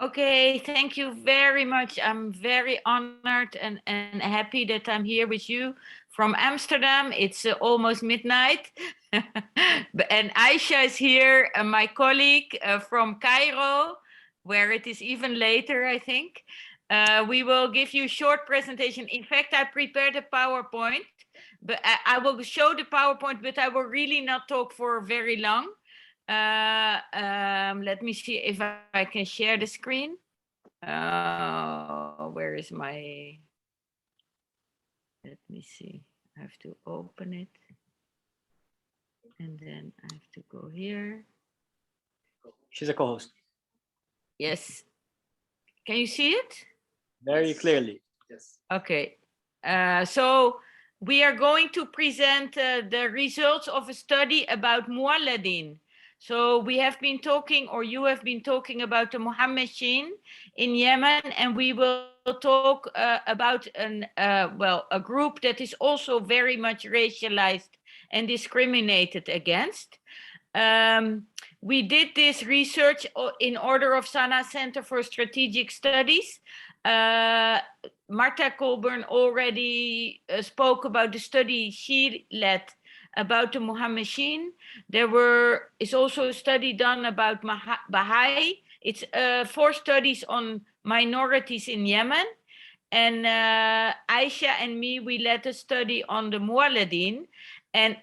Okay, thank you very much. I'm very honored and happy that I'm here with you from Amsterdam. It's almost midnight. And Aisha is here, my colleague from Cairo, where it is even later, I think. We will give you a short presentation. In fact, I prepared a PowerPoint, but I will show the PowerPoint, but I will really not talk for very long. Let me see if I can share the screen. Where is my... Let me see. I have to open it. And then I have to go here. She's a co-host. Yes. Can you see it? Very clearly. Yes. Okay. So we are going to present the results of a study about Muwaladeen. So we have been talking, or you have been talking about the Muhammadeen in Yemen, and we will talk about a group that is also very much racialized and discriminated against. We did this research in order of Sana Center for Strategic Studies. Marta Colburn already spoke about the study she led about the Muhammadeen. There is also a study done about Baha'i. It's 4 studies on minorities in Yemen. And Aisha and me, we led a study on the Muwaladeen. And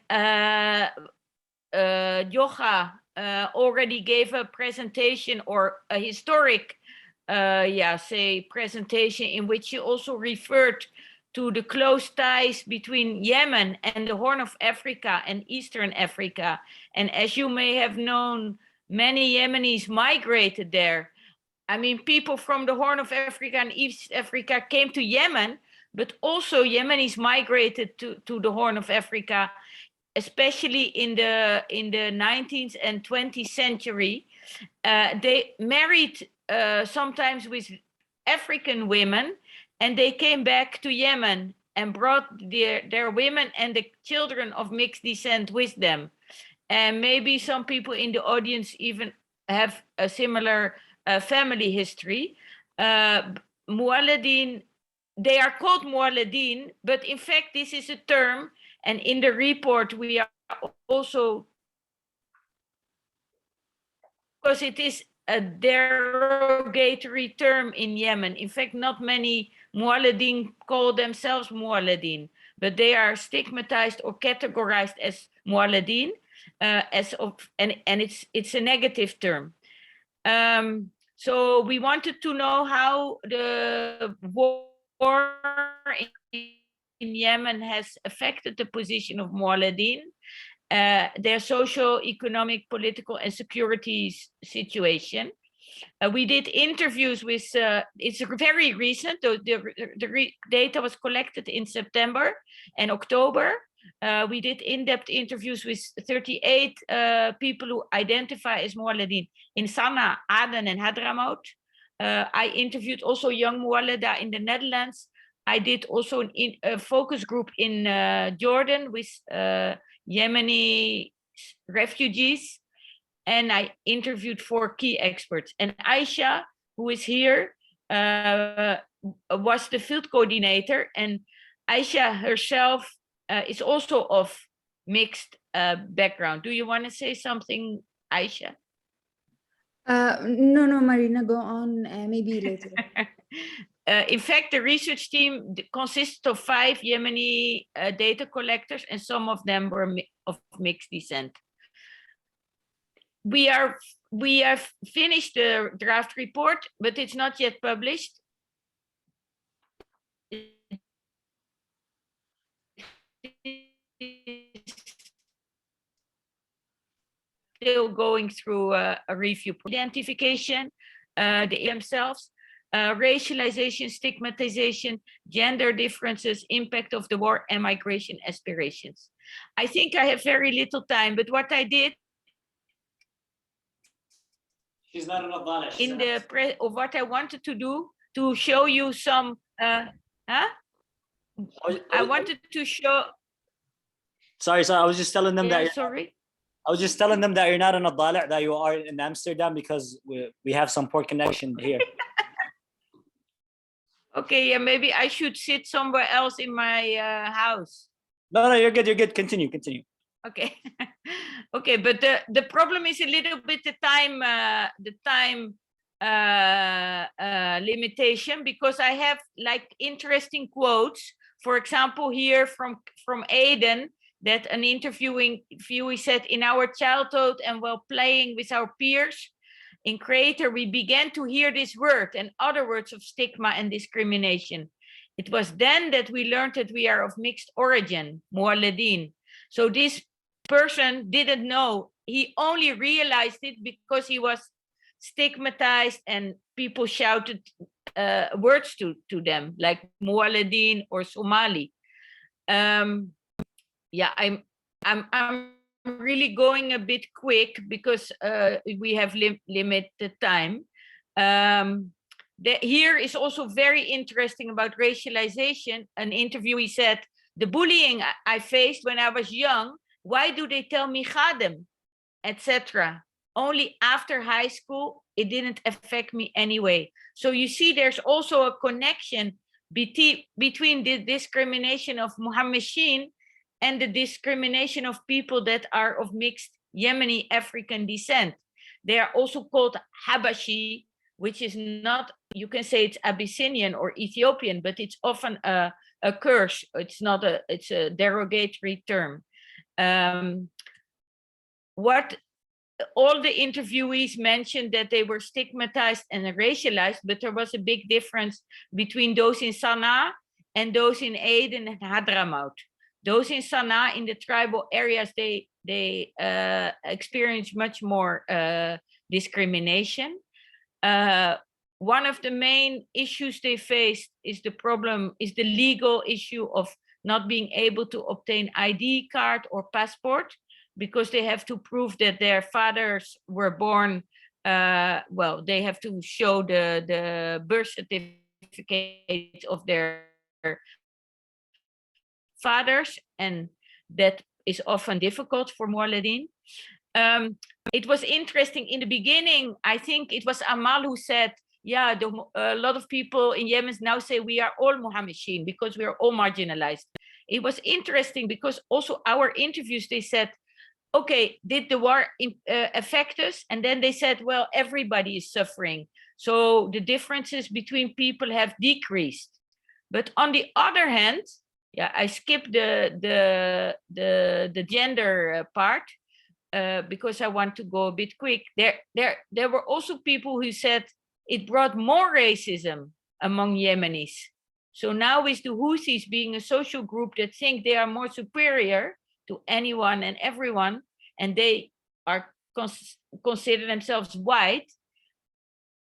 Yoga already gave a presentation, or a historic presentation, in which she also referred to the close ties between Yemen and the Horn of Africa and Eastern Africa. And as you may have known, many Yemenis migrated there. I mean, people from the Horn of Africa and East Africa came to Yemen, but also Yemenis migrated to the Horn of Africa, especially in the 19th and 20th century. They married sometimes with African women, and they came back to Yemen and brought their women and the children of mixed descent with them. And maybe some people in the audience even have a similar family history. Muwaladeen, they are called Muwaladeen, but in fact this is a term, and in the report we are also, because it is a derogatory term in Yemen. In fact, not many Muwaladeen call themselves Muwaladeen, but they are stigmatized or categorized as Muwaladeen, and it's a negative term. So we wanted to know how the war in Yemen has affected the position of Muwaladeen, their social, economic, political, and security situation. We did interviews with, it's very recent, the data was collected in September and October. We did in-depth interviews with 38 people who identify as Muwaladeen in Sana'a, Aden, and Hadramaut. I interviewed also young Muwalada in the Netherlands. I did also a focus group in Jordan with Yemeni refugees, and I interviewed 4 key experts. And Aisha, who is here, was the field coordinator, and Aisha herself is also of mixed background. Do you want to say something, Aisha? No, Marina, go on, maybe later. In fact, the research team consists of 5 Yemeni data collectors, and some of them were of mixed descent. We have finished the draft report, but it's not yet published. Still going through a review. Identification, the themselves, racialization, stigmatization, gender differences, impact of the war, and migration aspirations. I think I have very little time, but what I did, She's not enough what I wanted to do to show you some, I wanted to show. Sorry, I was just telling them that. Sorry. I was just telling them that you're not in Adala, that you are in Amsterdam, because we have some poor connection here. Okay, yeah, maybe I should sit somewhere else in my house. No, you're good. You're good. Continue. Okay, okay, but the problem is a little bit the time limitation, because I have like interesting quotes. For example, here from Aiden, that an interviewee said, in our childhood and while playing with our peers in Creator, we began to hear this word and other words of stigma and discrimination. It was then that we learned that we are of mixed origin, Muwaladeen. So this person didn't know. He only realized it because he was stigmatized and people shouted words to them, like Muwaladeen or Somali. Yeah, I'm really going a bit quick because we have limited time. Here is also very interesting about racialization. An interviewee said, the bullying I faced when I was young, why do they tell me khadem, etc. Only after high school, it didn't affect me anyway. So you see, there's also a connection between the discrimination of Muhammadin and the discrimination of people that are of mixed Yemeni African descent. They are also called Habashi, which is not, you can say it's Abyssinian or Ethiopian, but it's often a curse. It's not it's a derogatory term. What all the interviewees mentioned that they were stigmatized and racialized, but there was a big difference between those in Sana'a and those in Aden and Hadramaut. Those in Sana'a, in the tribal areas, they experience much more discrimination. One of the main issues they faced is the legal issue of not being able to obtain ID card or passport, because they have to prove that their fathers were born, well, they have to show the birth certificate of their fathers, and that is often difficult for Muwaladeen. It was interesting in the beginning, I think it was Amal who said, yeah, a lot of people in Yemen now say we are all Muhammadin because we are all marginalized. It was interesting because also our interviews, they said, okay, did the war affect us? And then they said, well, everybody is suffering. So the differences between people have decreased. But on the other hand, yeah, I skipped the gender part because I want to go a bit quick. There were also people who said it brought more racism among Yemenis. So now with the Houthis being a social group that think they are more superior to anyone and everyone, and they are consider themselves white,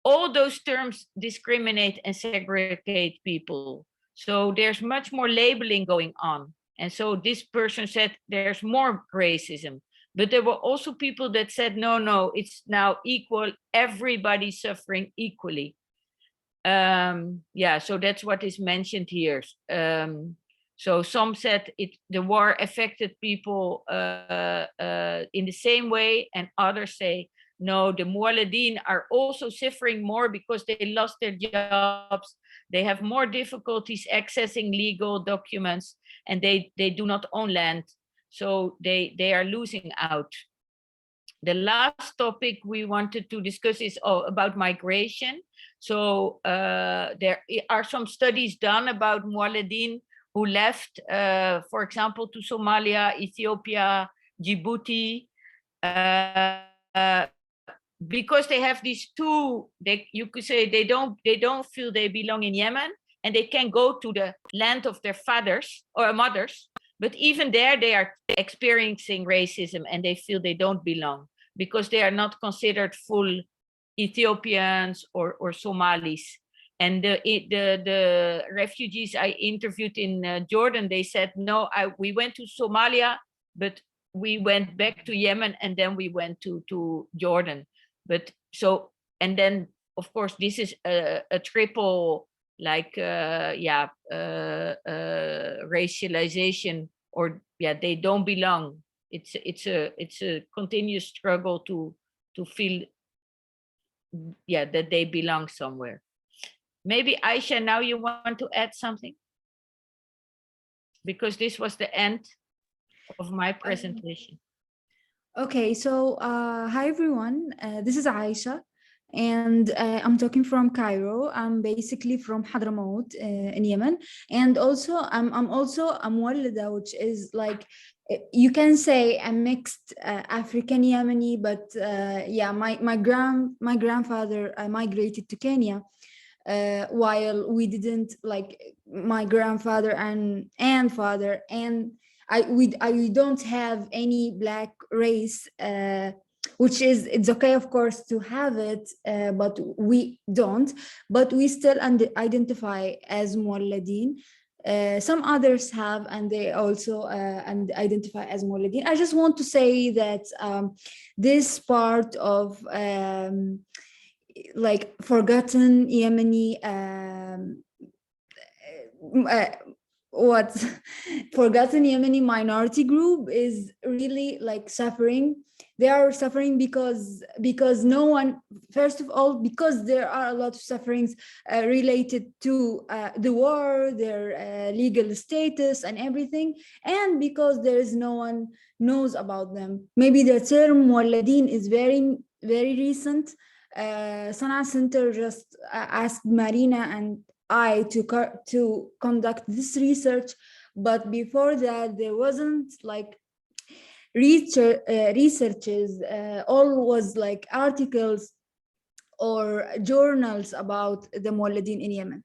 all those terms discriminate and segregate people. So there's much more labeling going on. And so this person said there's more racism. But there were also people that said, no, it's now equal, everybody's suffering equally. Yeah, so that's what is mentioned here. So some said the war affected people in the same way, and others say, no, the Muwaladeen are also suffering more because they lost their jobs. They have more difficulties accessing legal documents, and they do not own land. So they are losing out. The last topic we wanted to discuss is about migration. So there are some studies done about Muwaladeen who left, for example, to Somalia, Ethiopia, Djibouti, because they have these two, you could say they don't feel they belong in Yemen, and they can go to the land of their fathers or mothers, but even there they are experiencing racism and they feel they don't belong because they are not considered full Ethiopians or Somalis. And the refugees I interviewed in Jordan, they said, no, we went to Somalia, but we went back to Yemen and then we went to Jordan. But so, and then of course, this is a triple, like, racialization, or they don't belong. it's a continuous struggle to feel, yeah, that they belong somewhere. Maybe Aisha, now you want to add something, because this was the end of my presentation. Okay, so hi everyone. This is Aisha, and I'm talking from Cairo. I'm basically from Hadramaut in Yemen, and also I'm also a Muwalada, which is like you can say a mixed African Yemeni, but yeah, my grandfather migrated to Kenya. While we didn't, like my grandfather and father, and I don't have any black race, which is, it's okay of course to have it, but we don't, but we still identify as Muwaladeen. Some others have, and they also and identify as Muwaladeen. I just want to say that this part of like forgotten Yemeni what forgotten Yemeni minority group is really like suffering. They are suffering because no one, first of all, because there are a lot of sufferings related to the war, their legal status and everything, and because there is no one knows about them. Maybe the term Muwaladeen is very recent. Sana'a Center just asked Marina and I to conduct this research, but before that there wasn't like researches. All was like articles or journals about the Muwaladeen in Yemen.